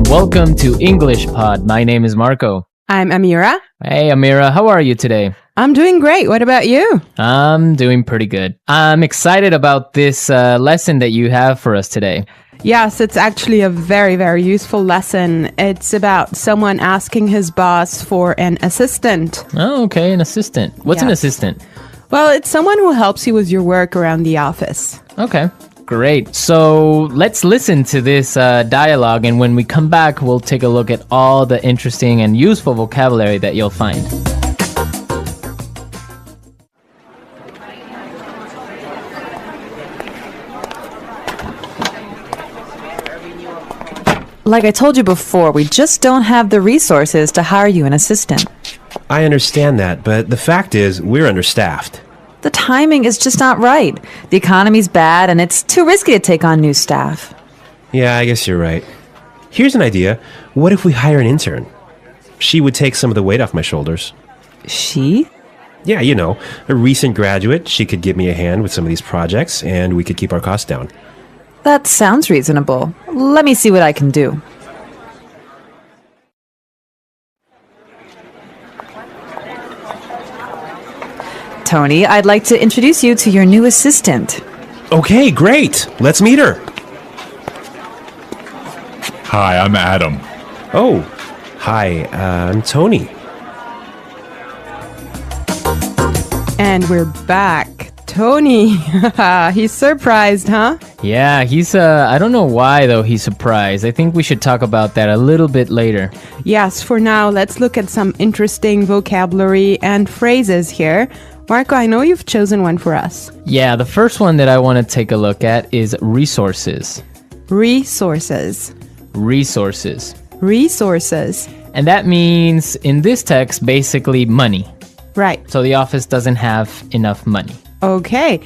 Welcome to English Pod. My name is Marco. I'm Amira. Hey, Amira, how are you today? I'm doing great. What about you? I'm doing pretty good. I'm excited about this lesson that you have for us today. Yes, it's actually a very, very useful lesson. It's about someone asking his boss for an assistant. Oh, okay, an assistant. What's an Yes. assistant? Well, it's someone who helps you with your work around the office. Okay, great. So let's listen to this dialogue, and when we come back, we'll take a look at all the interesting and useful vocabulary that you'll find. Like I told you before, we just don't have the resources to hire you an assistant. I understand that, but the fact is, we're understaffed. The timing is just not right. The economy's bad, and it's too risky to take on new staff. Yeah, I guess you're right. Here's an idea. What if we hire an intern? She would take some of the weight off my shoulders. She? Yeah, you know, a recent graduate. She could give me a hand with some of these projects, and we could keep our costs down. That sounds reasonable. Let me see what I can do. Tony, I'd like to introduce you to your new assistant. Okay, great. Let's meet her. Hi, I'm Adam. Oh, hi, I'm Tony. And we're back. Tony. He's surprised, huh? Yeah, he's, I don't know why though he's surprised. I think we should talk about that a little bit later. Yes, for now, let's look at some interesting vocabulary and phrases here. Marco, I know you've chosen one for us. Yeah, the first one that I want to take a look at is resources. Resources. Resources. Resources. And that means, in this text, basically money. Right. So the office doesn't have enough money. Okay.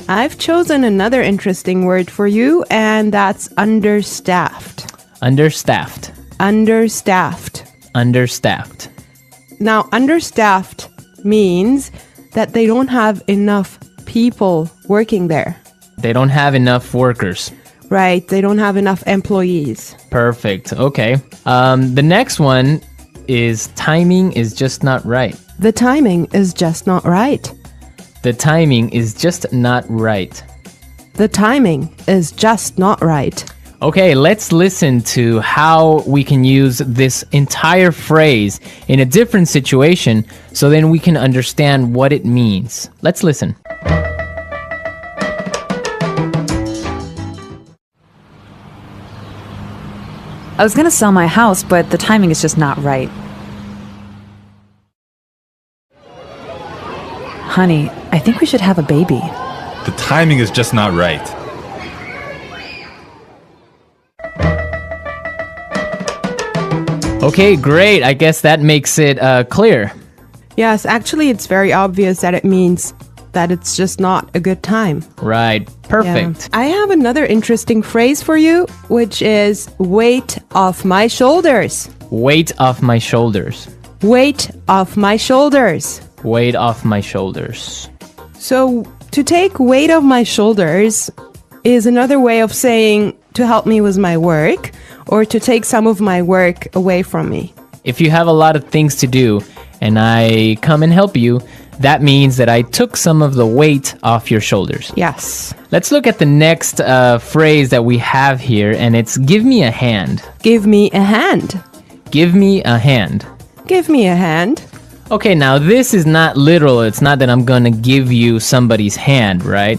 I've chosen another interesting word for you, and that's understaffed. Understaffed. Understaffed. Understaffed. Now, understaffed means that they don't have enough people working there. They don't have enough workers. Right. They don't have enough employees. Perfect. Okay. The next one is timing is just not right. The timing is just not right. The timing is just not right. The timing is just not right. Okay, let's listen to how we can use this entire phrase in a different situation so then we can understand what it means. Let's listen. I was going to sell my house, but the timing is just not right. Honey, I think we should have a baby. The timing is just not right. Okay, great. I guess that makes it clear. Yes, actually, it's very obvious that it means that it's just not a good time. Right. Perfect. Yeah. I have another interesting phrase for you, which is weight off my shoulders. Weight off my shoulders. Weight off my shoulders. Weight off my shoulders. So, to take weight off my shoulders is another way of saying to help me with my work or to take some of my work away from me. If you have a lot of things to do and I come and help you, that means that I took some of the weight off your shoulders. Yes. Let's look at the next phrase that we have here, and it's give me a hand. Give me a hand. Give me a hand. Give me a hand. Okay, now this is not literal. It's not that I'm gonna give you somebody's hand, right?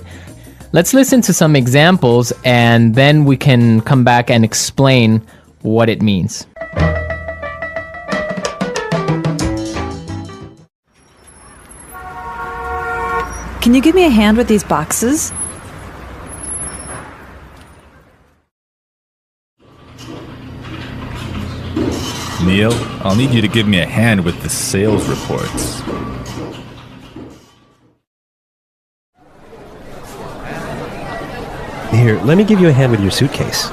Let's listen to some examples and then we can come back and explain what it means. Can you give me a hand with these boxes? Neil, I'll need you to give me a hand with the sales reports. Here, let me give you a hand with your suitcase.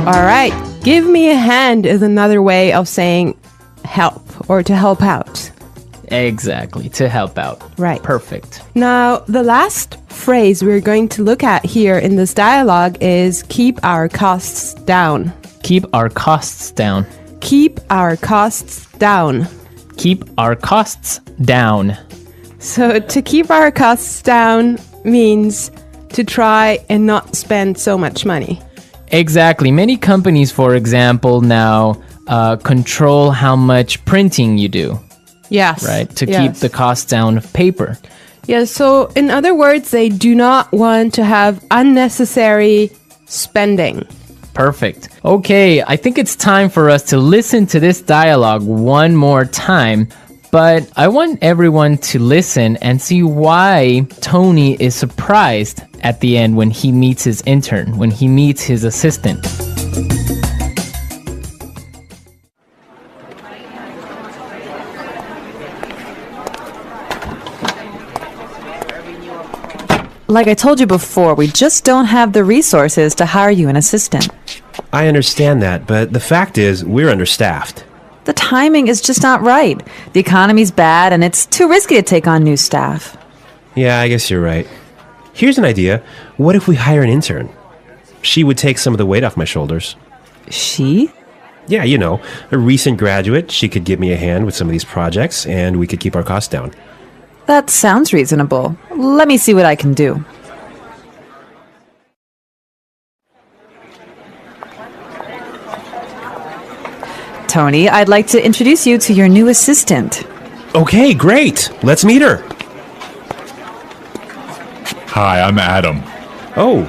All right. Give me a hand is another way of saying help or to help out. Exactly, to help out. Right. Perfect. Now, the last phrase we're going to look at here in this dialogue is keep our costs down. Keep our costs down. Keep our costs down. Keep our costs down. So to keep our costs down means to try and not spend so much money. Exactly. Many companies, for example, now control how much printing you do, Yes. right? To yes. keep the costs down of paper. Yeah, so in other words, they do not want to have unnecessary spending. Perfect. Okay, I think it's time for us to listen to this dialogue one more time, but I want everyone to listen and see why Tony is surprised at the end when he meets his intern, when he meets his assistant. Like I told you before, we just don't have the resources to hire you an assistant. I understand that, but the fact is, we're understaffed. The timing is just not right. The economy's bad, and it's too risky to take on new staff. Yeah, I guess you're right. Here's an idea. What if we hire an intern? She would take some of the weight off my shoulders. She? Yeah, you know, a recent graduate. She could give me a hand with some of these projects, and we could keep our costs down. That sounds reasonable. Let me see what I can do. Tony, I'd like to introduce you to your new assistant. Okay, great. Let's meet her. Hi, I'm Adam. Oh,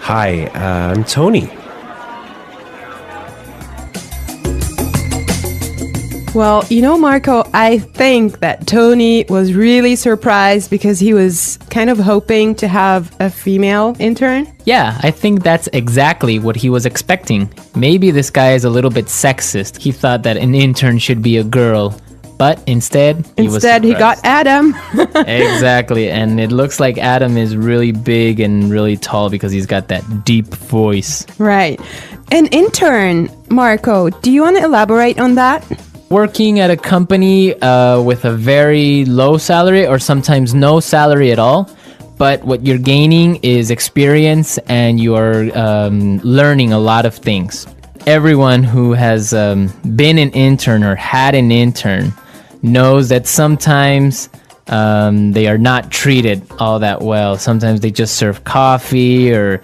hi, I'm Tony. Well, you know, Marco, I think that Tony was really surprised because he was kind of hoping to have a female intern. Yeah, I think that's exactly what he was expecting. Maybe this guy is a little bit sexist. He thought that an intern should be a girl, but instead he got Adam. Exactly, and it looks like Adam is really big and really tall because he's got that deep voice. Right. An intern, Marco, do you want to elaborate on that? Working at a company with a very low salary or sometimes no salary at all, but what you're gaining is experience and you are learning a lot of things. Everyone who has been an intern or had an intern knows that sometimes they are not treated all that well. Sometimes they just serve coffee or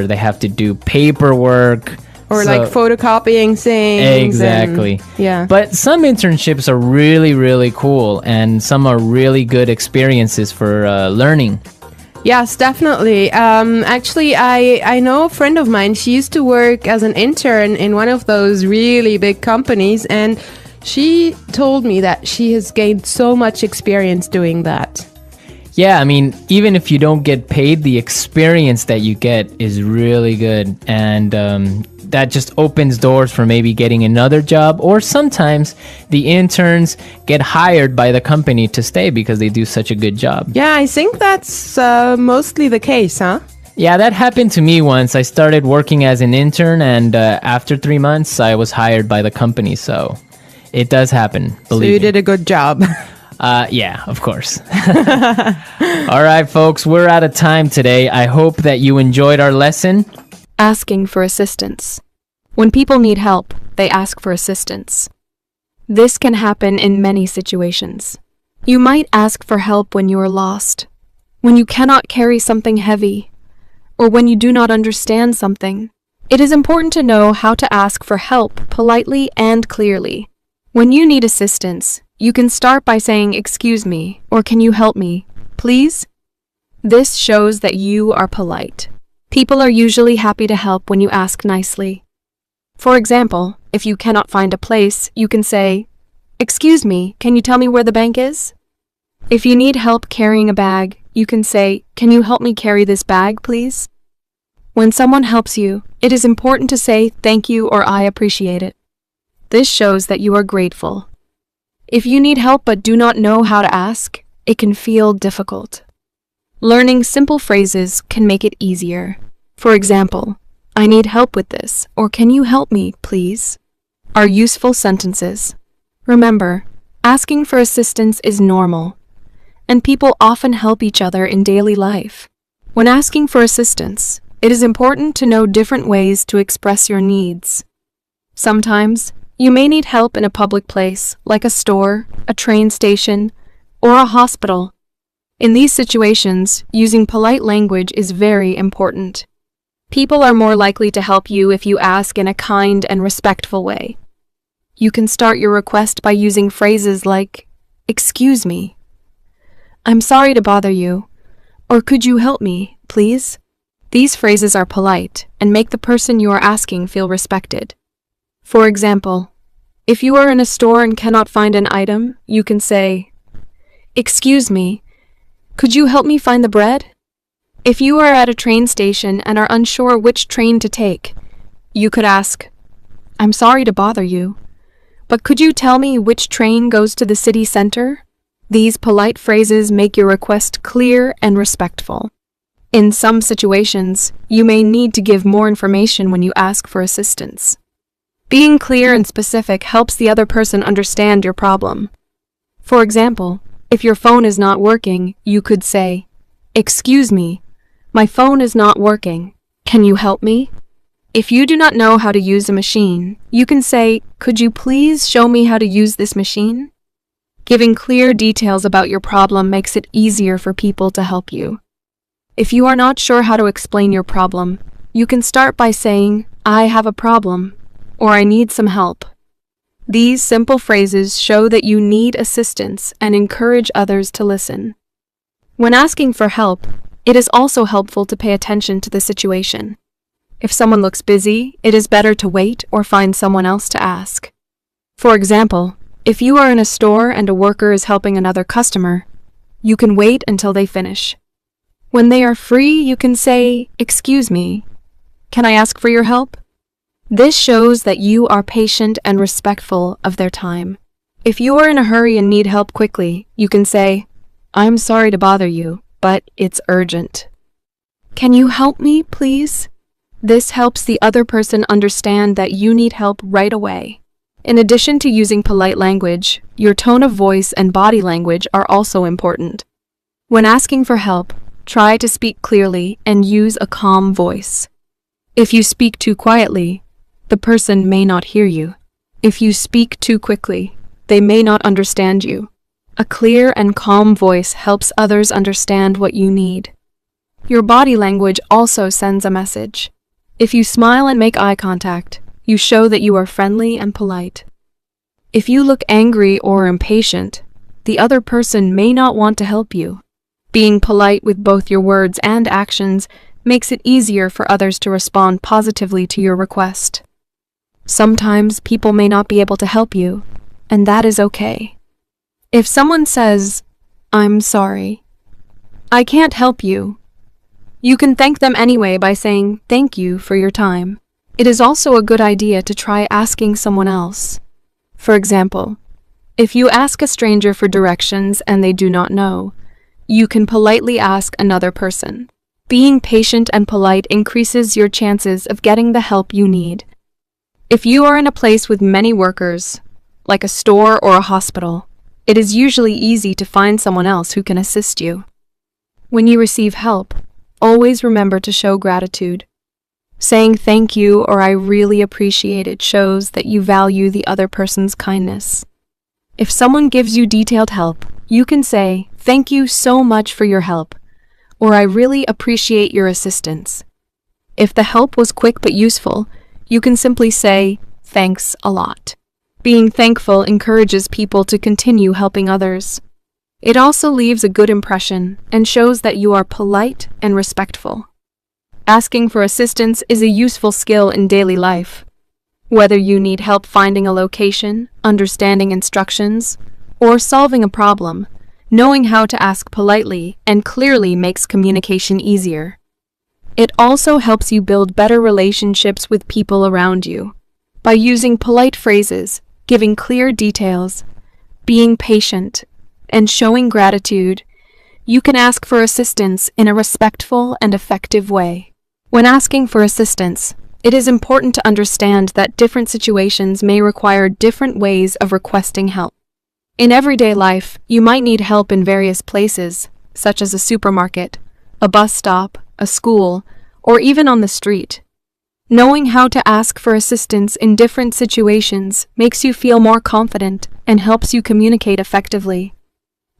they have to do paperwork. Or like photocopying things. Exactly. Yeah. But some internships are really, really cool and some are really good experiences for learning. Yes, definitely. Actually, I know a friend of mine. She used to work as an intern in one of those really big companies, and she told me that she has gained so much experience doing that. Yeah, I mean, even if you don't get paid, the experience that you get is really good. And that just opens doors for maybe getting another job. Or sometimes the interns get hired by the company to stay because they do such a good job. Yeah, I think that's mostly the case, huh? Yeah, that happened to me once. I started working as an intern, and after 3 months, I was hired by the company. So it does happen, believe So me. you did a good job. Yeah, of course. All right, folks, we're out of time today. I hope that you enjoyed our lesson. Asking for assistance. When people need help, they ask for assistance. This can happen in many situations. You might ask for help when you are lost, when you cannot carry something heavy, or when you do not understand something. It is important to know how to ask for help politely and clearly. When you need assistance, you can start by saying, "Excuse me," or "Can you help me, please?" This shows that you are polite. People are usually happy to help when you ask nicely. For example, if you cannot find a place, you can say, "Excuse me, can you tell me where the bank is?" If you need help carrying a bag, you can say, "Can you help me carry this bag, please?" When someone helps you, it is important to say thank you or I appreciate it. This shows that you are grateful. If you need help but do not know how to ask, it can feel difficult. Learning simple phrases can make it easier. For example, "I need help with this," or "Can you help me, please?" are useful sentences. Remember, Asking for assistance is normal, and people often help each other in daily life. When asking for assistance, it is important to know different ways to express your needs. Sometimes, you may need help in a public place, like a store, a train station, or a hospital. In these situations, using polite language is very important. People are more likely to help you if you ask in a kind and respectful way. You can start your request by using phrases like, "Excuse me," "I'm sorry to bother you," or "Could you help me, please?" These phrases are polite and make the person you are asking feel respected. For example, if you are in a store and cannot find an item, you can say, "Excuse me, could you help me find the bread?" If you are at a train station and are unsure which train to take, you could ask, "I'm sorry to bother you, but could you tell me which train goes to the city center?" These polite phrases make your request clear and respectful. In some situations, you may need to give more information when you ask for assistance. Being clear and specific helps the other person understand your problem. For example, if your phone is not working, you could say, "Excuse me, my phone is not working. Can you help me?" If you do not know how to use a machine, you can say, "Could you please show me how to use this machine?" Giving clear details about your problem makes it easier for people to help you. If you are not sure how to explain your problem, you can start by saying, "I have a problem," or "I need some help." These simple phrases show that you need assistance and encourage others to listen. When asking for help, it is also helpful to pay attention to the situation. If someone looks busy, it is better to wait or find someone else to ask. For example, if you are in a store and a worker is helping another customer, you can wait until they finish. When they are free, you can say, "Excuse me, can I ask for your help?" This shows that you are patient and respectful of their time. If you are in a hurry and need help quickly, you can say, "I'm sorry to bother you, but it's urgent. Can you help me, please?" This helps the other person understand that you need help right away. In addition to using polite language, your tone of voice and body language are also important. When asking for help, try to speak clearly and use a calm voice. If you speak too quietly, the person may not hear you. If you speak too quickly, they may not understand you. A clear and calm voice helps others understand what you need. Your body language also sends a message. If you smile and make eye contact, you show that you are friendly and polite. If you look angry or impatient, the other person may not want to help you. Being polite with both your words and actions makes it easier for others to respond positively to your request. Sometimes people may not be able to help you, and that is okay. If someone says, "I'm sorry, I can't help you," you can thank them anyway by saying, "Thank you for your time." It is also a good idea to try asking someone else. For example, if you ask a stranger for directions and they do not know, you can politely ask another person. Being patient and polite increases your chances of getting the help you need. If you are in a place with many workers, like a store or a hospital, it is usually easy to find someone else who can assist you. When you receive help, always remember to show gratitude. Saying thank you or "I really appreciate it" shows that you value the other person's kindness. If someone gives you detailed help, you can say, "Thank you so much for your help," or "I really appreciate your assistance." If the help was quick but useful, you can simply say, "Thanks a lot." Being thankful encourages people to continue helping others. It also leaves a good impression and shows that you are polite and respectful. Asking for assistance is a useful skill in daily life. Whether you need help finding a location, understanding instructions, or solving a problem, knowing how to ask politely and clearly makes communication easier. It also helps you build better relationships with people around you. By using polite phrases, giving clear details, being patient, and showing gratitude, you can ask for assistance in a respectful and effective way. When asking for assistance, it is important to understand that different situations may require different ways of requesting help. In everyday life, you might need help in various places, such as a supermarket, a bus stop, a school, or even on the street. Knowing how to ask for assistance in different situations makes you feel more confident and helps you communicate effectively.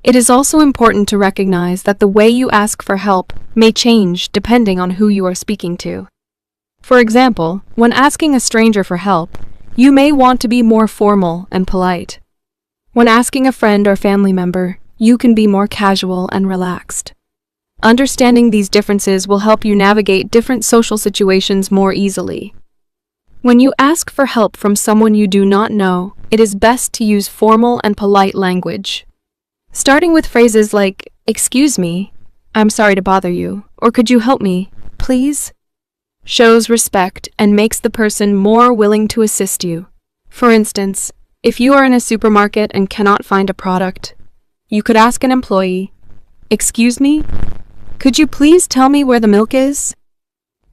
It is also important to recognize that the way you ask for help may change depending on who you are speaking to. For example, when asking a stranger for help, you may want to be more formal and polite. When asking a friend or family member, you can be more casual and relaxed. Understanding these differences will help you navigate different social situations more easily. When you ask for help from someone you do not know, it is best to use formal and polite language. Starting with phrases like, "Excuse me, I'm sorry to bother you," or "Could you help me, please?" shows respect and makes the person more willing to assist you. For instance, if you are in a supermarket and cannot find a product, you could ask an employee, "Excuse me, could you please tell me where the milk is?"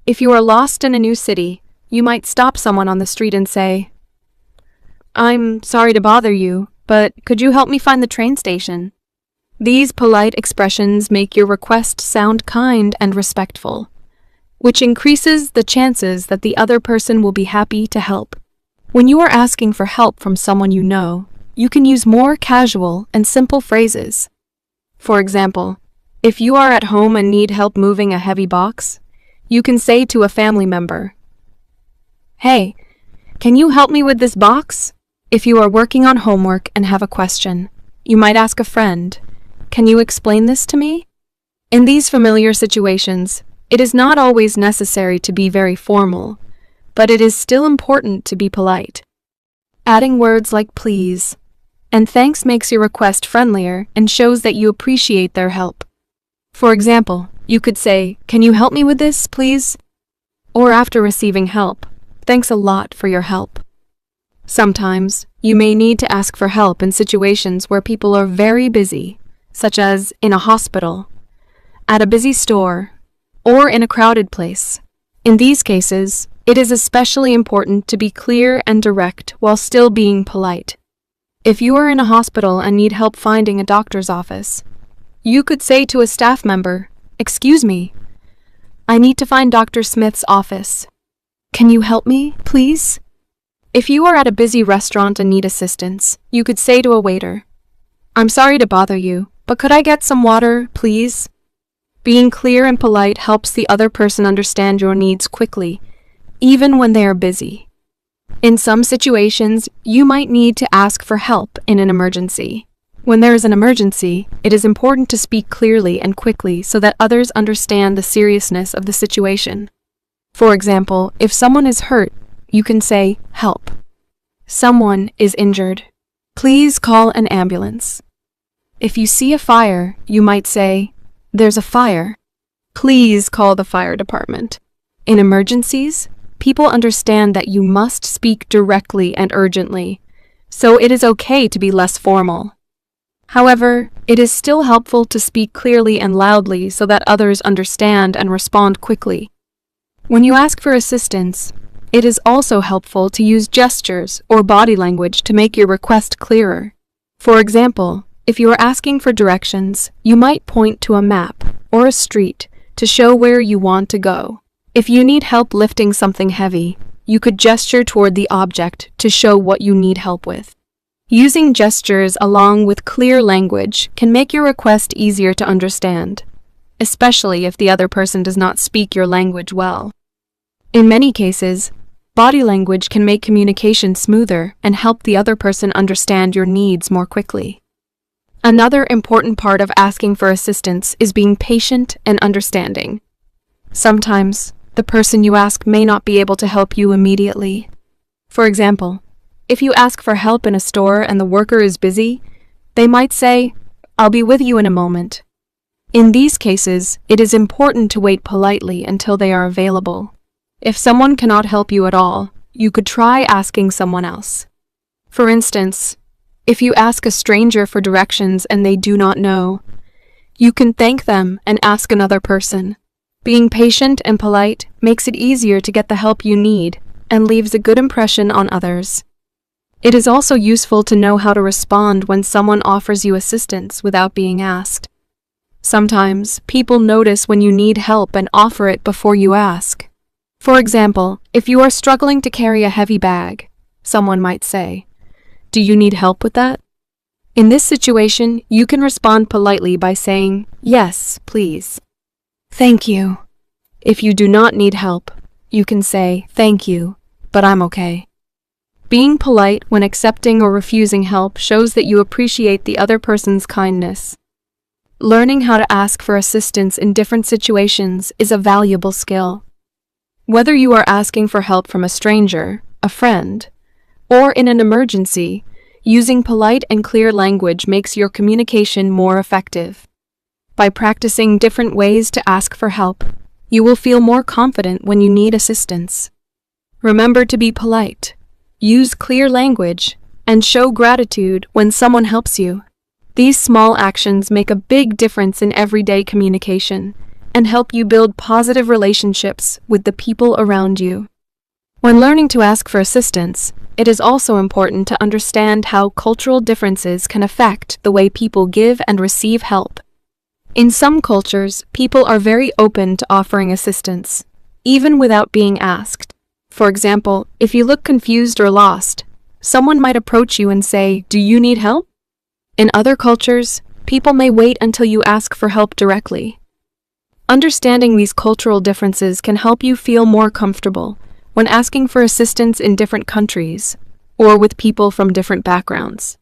If you are lost in a new city, you might stop someone on the street and say, "I'm sorry to bother you, but could you help me find the train station?" These polite expressions make your request sound kind and respectful, which increases the chances that the other person will be happy to help. When you are asking for help from someone you know, you can use more casual and simple phrases. For example, if you are at home and need help moving a heavy box, you can say to a family member, "Hey, can you help me with this box?" If you are working on homework and have a question, you might ask a friend, "Can you explain this to me?" In these familiar situations, it is not always necessary to be very formal, but it is still important to be polite. Adding words like "please" and "thanks" makes your request friendlier and shows that you appreciate their help. For example, you could say, "Can you help me with this, please?" Or after receiving help, "Thanks a lot for your help." Sometimes, you may need to ask for help in situations where people are very busy, such as in a hospital, at a busy store, or in a crowded place. In these cases, it is especially important to be clear and direct while still being polite. If you are in a hospital and need help finding a doctor's office, you could say to a staff member, "Excuse me, I need to find Dr. Smith's office. Can you help me, please?" If you are at a busy restaurant and need assistance, you could say to a waiter, "I'm sorry to bother you, but could I get some water, please?" Being clear and polite helps the other person understand your needs quickly, even when they are busy. In some situations, you might need to ask for help in an emergency. When there is an emergency, it is important to speak clearly and quickly so that others understand the seriousness of the situation. For example, if someone is hurt, you can say, "Help. Someone is injured. Please call an ambulance." If you see a fire, you might say, "There's a fire. Please call the fire department." In emergencies, people understand that you must speak directly and urgently, so it is okay to be less formal. However, it is still helpful to speak clearly and loudly so that others understand and respond quickly. When you ask for assistance, it is also helpful to use gestures or body language to make your request clearer. For example, if you are asking for directions, you might point to a map or a street to show where you want to go. If you need help lifting something heavy, you could gesture toward the object to show what you need help with. Using gestures along with clear language can make your request easier to understand, especially if the other person does not speak your language well. In many cases, body language can make communication smoother and help the other person understand your needs more quickly. Another important part of asking for assistance is being patient and understanding. Sometimes, the person you ask may not be able to help you immediately. For example, if you ask for help in a store and the worker is busy, they might say, "I'll be with you in a moment." In these cases, it is important to wait politely until they are available. If someone cannot help you at all, you could try asking someone else. For instance, if you ask a stranger for directions and they do not know, you can thank them and ask another person. Being patient and polite makes it easier to get the help you need and leaves a good impression on others. It is also useful to know how to respond when someone offers you assistance without being asked. Sometimes, people notice when you need help and offer it before you ask. For example, if you are struggling to carry a heavy bag, someone might say, "Do you need help with that?" In this situation, you can respond politely by saying, "Yes, please." "Thank you." If you do not need help, you can say, "Thank you, but I'm okay." Being polite when accepting or refusing help shows that you appreciate the other person's kindness. Learning how to ask for assistance in different situations is a valuable skill. Whether you are asking for help from a stranger, a friend, or in an emergency, using polite and clear language makes your communication more effective. By practicing different ways to ask for help, you will feel more confident when you need assistance. Remember to be polite, use clear language, and show gratitude when someone helps you. These small actions make a big difference in everyday communication and help you build positive relationships with the people around you. When learning to ask for assistance, it is also important to understand how cultural differences can affect the way people give and receive help. In some cultures, people are very open to offering assistance, even without being asked. For example, if you look confused or lost, someone might approach you and say, "Do you need help?" In other cultures, people may wait until you ask for help directly. Understanding these cultural differences can help you feel more comfortable when asking for assistance in different countries or with people from different backgrounds.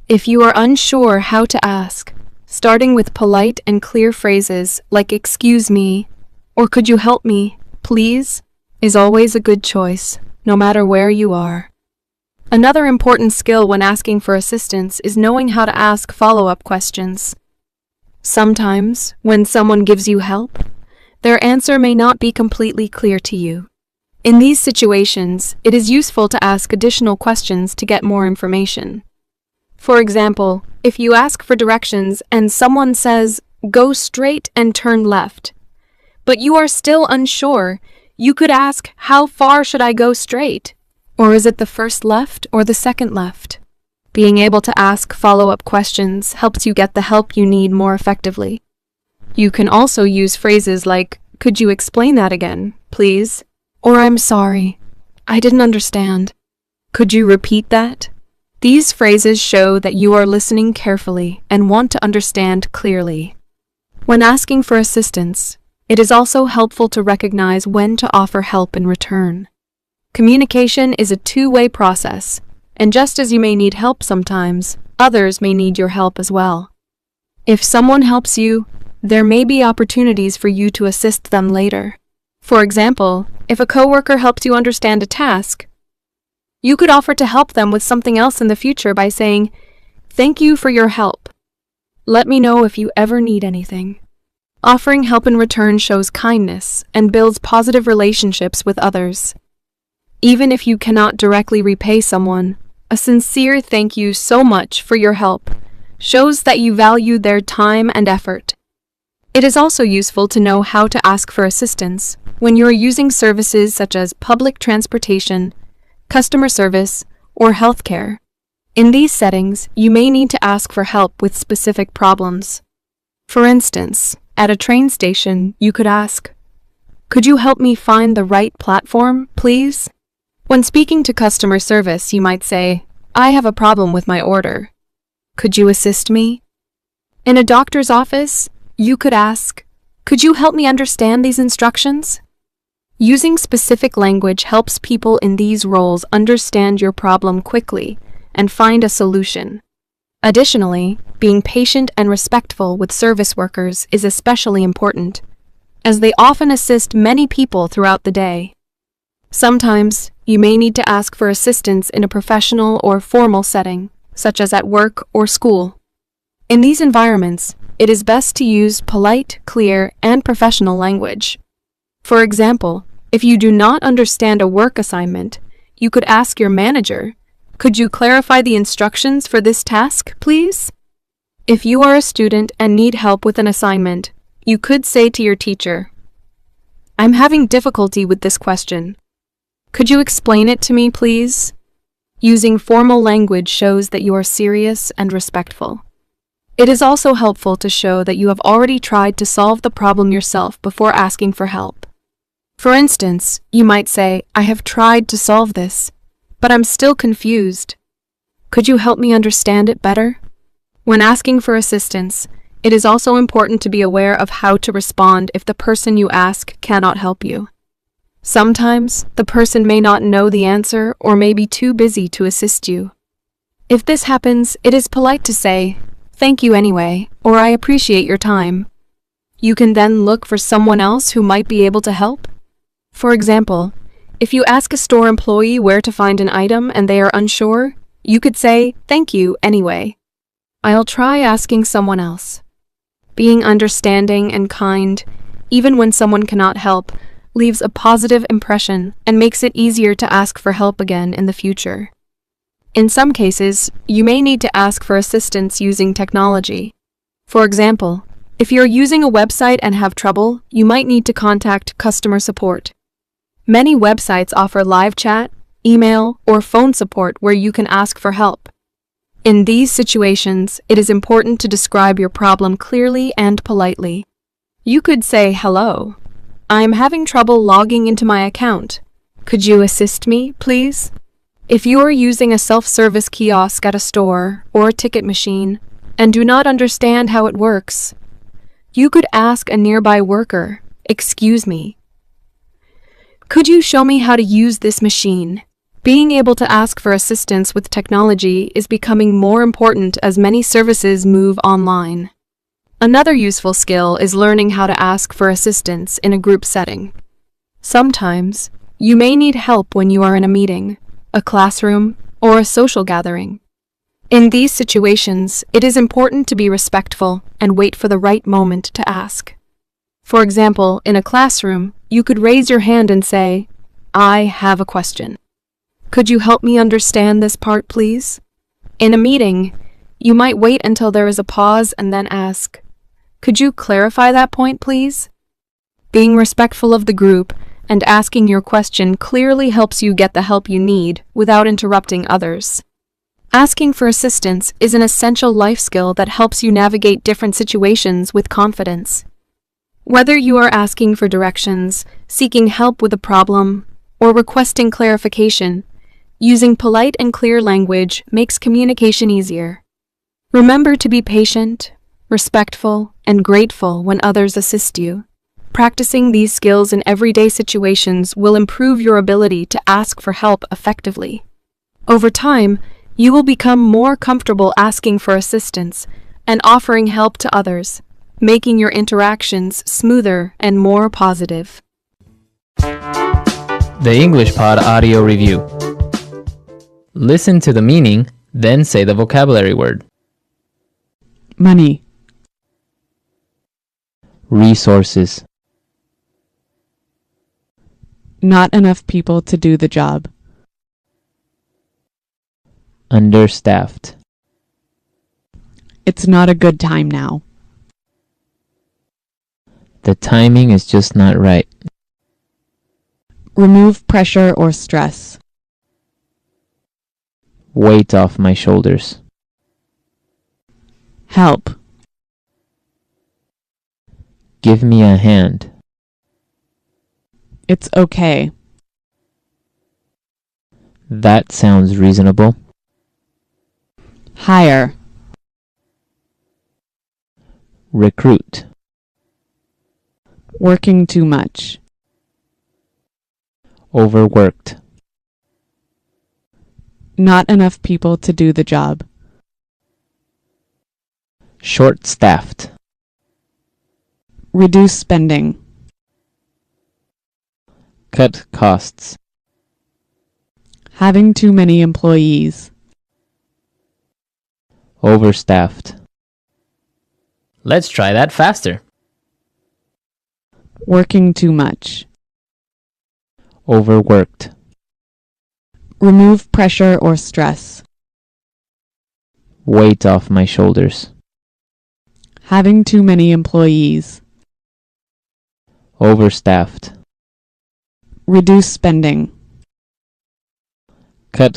If you are unsure how to ask, starting with polite and clear phrases like "excuse me" or "could you help me, please?" is always a good choice, no matter where you are. Another important skill when asking for assistance is knowing how to ask follow-up questions. Sometimes, when someone gives you help, their answer may not be completely clear to you. In these situations, it is useful to ask additional questions to get more information. For example, if you ask for directions and someone says, "Go straight and turn left," but you are still unsure, you could ask, "How far should I go straight?" Or is it the first left or the second left? Being able to ask follow-up questions helps you get the help you need more effectively. You can also use phrases like, "Could you explain that again, please?" Or "I'm sorry, I didn't understand. Could you repeat that?" These phrases show that you are listening carefully and want to understand clearly. When asking for assistance, it is also helpful to recognize when to offer help in return. Communication is a two-way process, and just as you may need help sometimes, others may need your help as well. If someone helps you, there may be opportunities for you to assist them later. For example, if a coworker helps you understand a task, you could offer to help them with something else in the future by saying, "Thank you for your help. Let me know if you ever need anything." Offering help in return shows kindness and builds positive relationships with others. Even if you cannot directly repay someone, a sincere "thank you so much for your help" shows that you value their time and effort. It is also useful to know how to ask for assistance when you are using services such as public transportation, customer service, or healthcare. In these settings, you may need to ask for help with specific problems. For instance, at a train station, you could ask, "Could you help me find the right platform, please?" When speaking to customer service, you might say, "I have a problem with my order. Could you assist me?" In a doctor's office, you could ask, "Could you help me understand these instructions?" Using specific language helps people in these roles understand your problem quickly and find a solution. Additionally, being patient and respectful with service workers is especially important, as they often assist many people throughout the day. Sometimes, you may need to ask for assistance in a professional or formal setting, such as at work or school. In these environments, it is best to use polite, clear, and professional language. For example, if you do not understand a work assignment, you could ask your manager, "Could you clarify the instructions for this task, please?" If you are a student and need help with an assignment, you could say to your teacher, "I'm having difficulty with this question. Could you explain it to me, please?" Using formal language shows that you are serious and respectful. It is also helpful to show that you have already tried to solve the problem yourself before asking for help. For instance, you might say, "I have tried to solve this, but I'm still confused. Could you help me understand it better?" When asking for assistance, it is also important to be aware of how to respond if the person you ask cannot help you. Sometimes, the person may not know the answer or may be too busy to assist you. If this happens, it is polite to say, "Thank you anyway," or "I appreciate your time." You can then look for someone else who might be able to help. For example, if you ask a store employee where to find an item and they are unsure, you could say, "Thank you anyway. I'll try asking someone else." Being understanding and kind, even when someone cannot help, leaves a positive impression and makes it easier to ask for help again in the future. In some cases, you may need to ask for assistance using technology. For example, if you're using a website and have trouble, you might need to contact customer support. Many websites offer live chat, email, or phone support where you can ask for help. In these situations, it is important to describe your problem clearly and politely. You could say, "Hello, I'm having trouble logging into my account. Could you assist me, please?" If you are using a self-service kiosk at a store or a ticket machine and do not understand how it works, you could ask a nearby worker, "Excuse me, could you show me how to use this machine?" Being able to ask for assistance with technology is becoming more important as many services move online. Another useful skill is learning how to ask for assistance in a group setting. Sometimes, you may need help when you are in a meeting, a classroom, or a social gathering. In these situations, it is important to be respectful and wait for the right moment to ask. For example, in a classroom, you could raise your hand and say, "I have a question. Could you help me understand this part, please?" In a meeting, you might wait until there is a pause and then ask, "Could you clarify that point, please?" Being respectful of the group and asking your question clearly helps you get the help you need without interrupting others. Asking for assistance is an essential life skill that helps you navigate different situations with confidence. Whether you are asking for directions, seeking help with a problem, or requesting clarification, using polite and clear language makes communication easier. Remember to be patient, respectful, and grateful when others assist you. Practicing these skills in everyday situations will improve your ability to ask for help effectively. Over time, you will become more comfortable asking for assistance and offering help to others, making your interactions smoother and more positive. The English Pod audio review. Listen to the meaning, then say the vocabulary word. Money, Resources. not enough people to do the job. Understaffed. It's not a good time now. The timing is just not right. Remove pressure or stress. Weight off my shoulders. Help, Give me a hand. it's okay. That sounds reasonable. Hire, Recruit. working too much. Overworked. Not enough people to do the job. Short-staffed. Reduce spending. Cut costs. Having too many employees. Overstaffed. Let's try that faster. Working too much. Overworked. Remove pressure or stress. Weight off my shoulders. Having too many employees. Overstaffed. Reduce spending. Cut